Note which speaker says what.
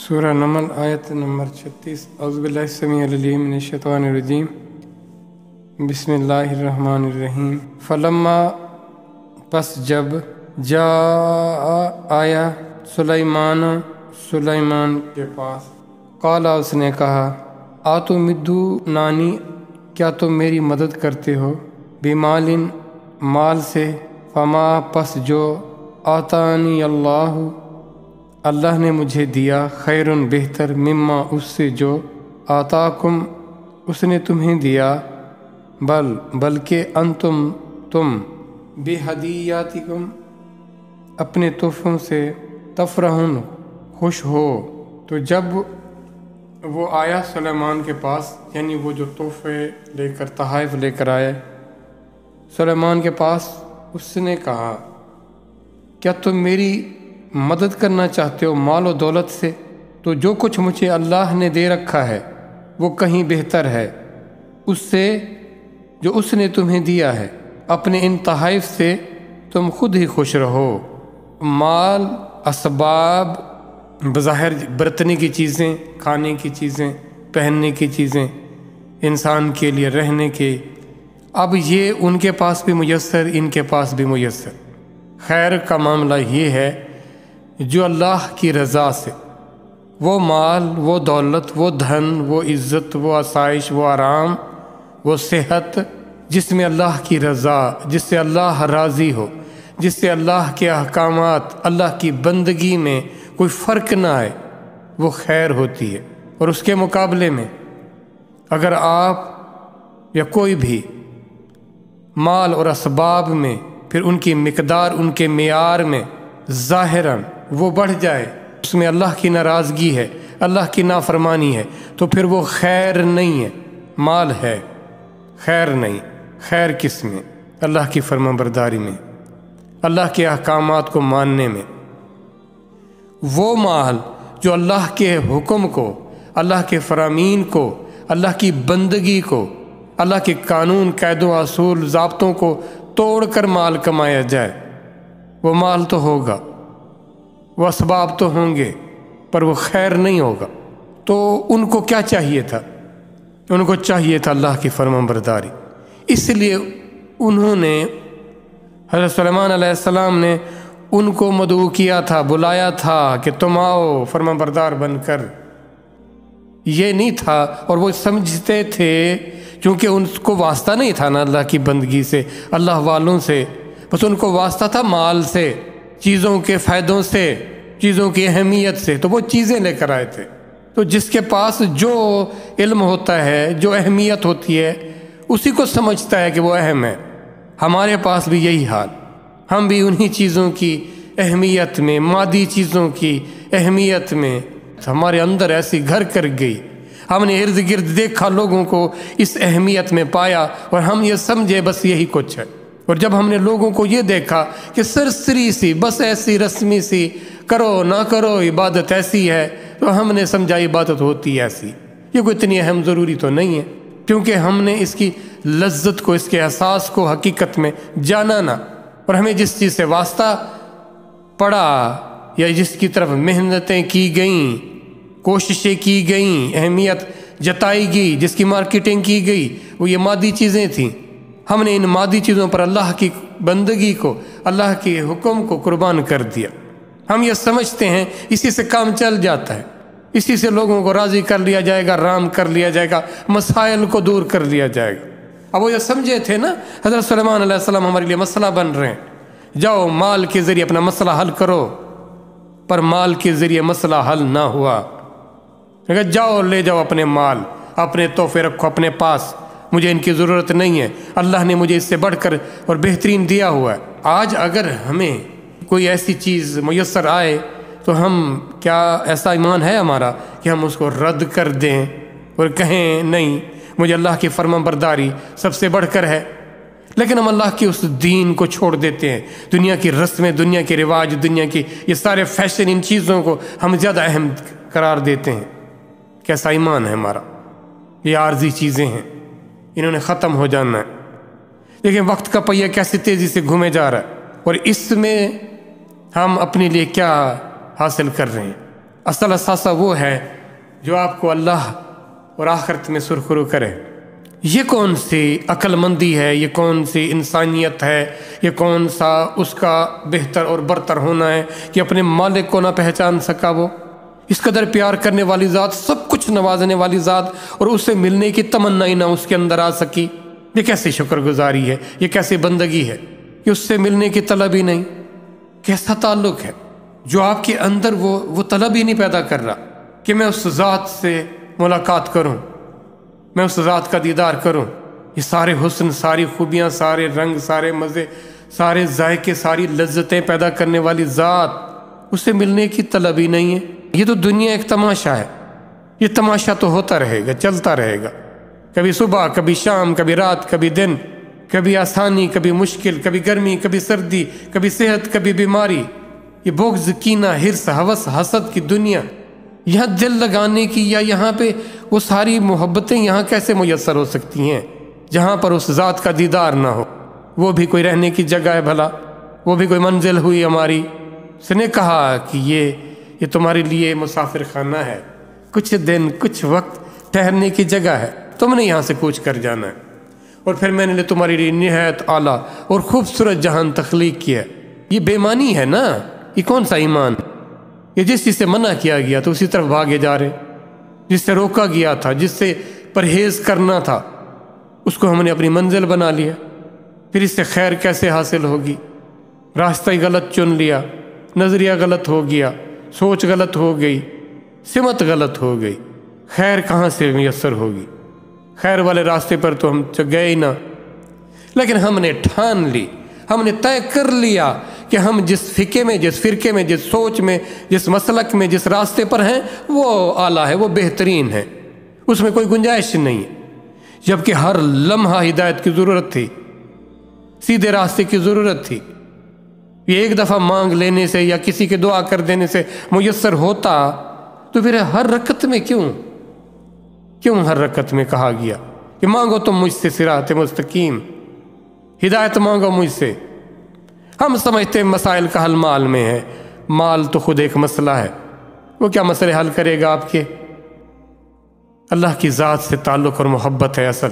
Speaker 1: سورہ نمل آیت نمبر 36 اعوذ باللہ السمیع العلیم من الشیطان الرجیم بسم اللہ الرحمن الرحیم فلما پس جب آیا سلیمان کے پاس قالا اس نے کہا آتو مدو نانی کیا تم میری مدد کرتے ہو بمال مال سے فما پس جو آتانی اللہ نے مجھے دیا خیر بہتر مما اس سے جو آتاکم اس نے تمہیں دیا بلکہ انتم تم بہدیاتکم اپنے تحفوں سے تفرحون خوش ہو۔ تو جب وہ آیا سلیمان کے پاس، یعنی وہ جو تحفے لے کر تحائف لے کر آئے سلیمان کے پاس، اس نے کہا کیا تم میری مدد کرنا چاہتے ہو مال و دولت سے؟ تو جو کچھ مجھے اللہ نے دے رکھا ہے وہ کہیں بہتر ہے اس سے جو اس نے تمہیں دیا ہے۔ اپنے ان تحائف سے تم خود ہی خوش رہو۔ مال، اسباب، بظاہر برتنے کی چیزیں، کھانے کی چیزیں، پہننے کی چیزیں، انسان کے لیے رہنے کے، اب یہ ان کے پاس بھی میسر، ان کے پاس بھی میسر۔ خیر کا معاملہ یہ ہے جو اللہ کی رضا سے، وہ مال، وہ دولت، وہ دھن، وہ عزت، وہ آسائش، وہ آرام، وہ صحت، جس میں اللہ کی رضا، جس سے اللہ راضی ہو، جس سے اللہ کے احکامات، اللہ کی بندگی میں کوئی فرق نہ آئے، وہ خیر ہوتی ہے۔ اور اس کے مقابلے میں اگر آپ یا کوئی بھی مال اور اسباب میں پھر ان کی مقدار، ان کے معیار میں ظاہراً وہ بڑھ جائے، اس میں اللہ کی ناراضگی ہے، اللہ کی نافرمانی ہے، تو پھر وہ خیر نہیں ہے، مال ہے، خیر نہیں۔ خیر کس میں؟ اللہ کی فرمانبرداری میں، اللہ کے احکامات کو ماننے میں۔ وہ مال جو اللہ کے حکم کو، اللہ کے فرامین کو، اللہ کی بندگی کو، اللہ کے قانون، قید و اصول، ضابطوں کو توڑ کر مال کمایا جائے، وہ مال تو ہوگا، وہ اسباب تو ہوں گے، پر وہ خیر نہیں ہوگا۔ تو ان کو کیا چاہیے تھا؟ ان کو چاہیے تھا اللہ کی فرمانبرداری۔ اس لیے انہوں نے، حضرت سلیمان علیہ السلام نے ان کو مدعو کیا تھا، بلایا تھا کہ تم آؤ فرمانبردار بن کر۔ یہ نہیں تھا، اور وہ سمجھتے تھے کیونکہ ان کو واسطہ نہیں تھا نا اللہ کی بندگی سے، اللہ والوں سے، بس ان کو واسطہ تھا مال سے، چیزوں کے فائدوں سے، چیزوں کی اہمیت سے، تو وہ چیزیں لے کر آئے تھے۔ تو جس کے پاس جو علم ہوتا ہے، جو اہمیت ہوتی ہے، اسی کو سمجھتا ہے کہ وہ اہم ہے۔ ہمارے پاس بھی یہی حال، ہم بھی انہی چیزوں کی اہمیت میں، مادی چیزوں کی اہمیت میں ہمارے اندر ایسی گھر کر گئی، ہم نے ارد گرد دیکھا، لوگوں کو اس اہمیت میں پایا، اور ہم یہ سمجھے بس یہی کچھ ہے۔ اور جب ہم نے لوگوں کو یہ دیکھا کہ سرسری سی، بس ایسی رسمی سی، کرو نہ کرو عبادت ایسی ہے، تو ہم نے سمجھا عبادت ہوتی ایسی، یہ کوئی اتنی اہم ضروری تو نہیں ہے، کیونکہ ہم نے اس کی لذت کو، اس کے احساس کو حقیقت میں جانا نہ۔ اور ہمیں جس چیز سے واسطہ پڑا یا جس کی طرف محنتیں کی گئیں، کوششیں کی گئیں، اہمیت جتائی گئی، جس کی مارکیٹنگ کی گئی، وہ یہ مادی چیزیں تھیں۔ ہم نے ان مادی چیزوں پر اللہ کی بندگی کو، اللہ کے حکم کو قربان کر دیا۔ ہم یہ سمجھتے ہیں اسی سے کام چل جاتا ہے، اسی سے لوگوں کو راضی کر لیا جائے گا، رام کر لیا جائے گا، مسائل کو دور کر لیا جائے گا۔ اب وہ یہ سمجھے تھے نا حضرت سلیمان علیہ السلام ہمارے لیے مسئلہ بن رہے ہیں، جاؤ مال کے ذریعے اپنا مسئلہ حل کرو، پر مال کے ذریعے مسئلہ حل نہ ہوا۔ جاؤ لے جاؤ اپنے مال، اپنے تحفے رکھو اپنے پاس، مجھے ان کی ضرورت نہیں ہے، اللہ نے مجھے اس سے بڑھ کر اور بہترین دیا ہوا ہے۔ آج اگر ہمیں کوئی ایسی چیز میسر آئے تو ہم کیا ایسا ایمان ہے ہمارا کہ ہم اس کو رد کر دیں اور کہیں نہیں، مجھے اللہ کی فرمانبرداری سب سے بڑھ کر ہے؟ لیکن ہم اللہ کے اس دین کو چھوڑ دیتے ہیں، دنیا کی رسمیں، دنیا کے رواج، دنیا کی یہ سارے فیشن، ان چیزوں کو ہم زیادہ اہم قرار دیتے ہیں۔ کیسا ایمان ہے ہمارا؟ یہ عارضی چیزیں ہیں، انہوں نے ختم ہو جانا ہے۔ لیکن وقت کا پہیہ کیسے تیزی سے گھومے جا رہا ہے، اور اس میں ہم اپنے لیے کیا حاصل کر رہے ہیں؟ اصل اثاثہ وہ ہے جو آپ کو اللہ اور آخرت میں سرخرو کرے۔ یہ کون سی عقل مندی ہے، یہ کون سی انسانیت ہے، یہ کون سا اس کا بہتر اور برتر ہونا ہے کہ اپنے مالک کو نہ پہچان سکا وہ؟ اس قدر پیار کرنے والی ذات، سب کچھ نوازنے والی ذات، اور اس سے ملنے کی تمنا ہی نہ اس کے اندر آ سکی۔ یہ کیسی شکر گزاری ہے، یہ کیسی بندگی ہے کہ اس سے ملنے کی طلب ہی نہیں۔ کیسا تعلق ہے جو آپ کے اندر وہ طلب ہی نہیں پیدا کر رہا کہ میں اس ذات سے ملاقات کروں، میں اس ذات کا دیدار کروں۔ یہ سارے حسن، ساری خوبیاں، سارے رنگ، سارے مزے، سارے ذائقے، ساری لذتیں پیدا کرنے والی ذات، اس سے ملنے کی طلب ہی نہیں ہے۔ یہ تو دنیا ایک تماشا ہے، یہ تماشا تو ہوتا رہے گا، چلتا رہے گا، کبھی صبح، کبھی شام، کبھی رات، کبھی دن، کبھی آسانی، کبھی مشکل، کبھی گرمی، کبھی سردی، کبھی صحت، کبھی بیماری۔ یہ بغض، کینہ، حرص، ہوس، حسد کی دنیا، یہاں دل لگانے کی یا یہاں پہ وہ ساری محبتیں یہاں کیسے میسر ہو سکتی ہیں جہاں پر اس ذات کا دیدار نہ ہو؟ وہ بھی کوئی رہنے کی جگہ ہے بھلا؟ وہ بھی کوئی منزل ہوئی ہماری؟ اس نے کہا کہ یہ تمہارے لیے مسافر خانہ ہے، کچھ دن، کچھ وقت ٹھہرنے کی جگہ ہے، تم نے یہاں سے کوچ کر جانا ہے، اور پھر میں نے تمہارے لیے نہایت اعلیٰ اور خوبصورت جہان تخلیق کیا ہے۔ یہ بے ایمانی ہے نا، یہ کون سا ایمان؟ یہ جس چیز سے منع کیا گیا تو اسی طرف بھاگے جا رہے، جس سے روکا گیا تھا، جس سے پرہیز کرنا تھا، اس کو ہم نے اپنی منزل بنا لیا۔ پھر اس سے خیر کیسے حاصل ہوگی؟ راستہ ہی غلط چن لیا، نظریہ غلط ہو گیا، سوچ غلط ہو گئی، سمت غلط ہو گئی، خیر کہاں سے میسر ہوگی؟ خیر والے راستے پر تو ہم گئے ہی نہ۔ لیکن ہم نے ٹھان لی، ہم نے طے کر لیا کہ ہم جس فرقے میں، جس سوچ میں، جس مسلک میں، جس راستے پر ہیں وہ اعلیٰ ہے، وہ بہترین ہے، اس میں کوئی گنجائش نہیں ہے۔ جبکہ ہر لمحہ ہدایت کی ضرورت تھی، سیدھے راستے کی ضرورت تھی۔ یہ ایک دفعہ مانگ لینے سے یا کسی کے دعا کر دینے سے میسر ہوتا تو پھر ہر رکعت میں کیوں ہر رکعت میں کہا گیا کہ مانگو تم مجھ سے صراط مستقیم، ہدایت مانگو مجھ سے؟ ہم سمجھتے ہیں مسائل کا حل مال میں ہے، مال تو خود ایک مسئلہ ہے، وہ کیا مسئلے حل کرے گا آپ کے؟ اللہ کی ذات سے تعلق اور محبت ہے اصل۔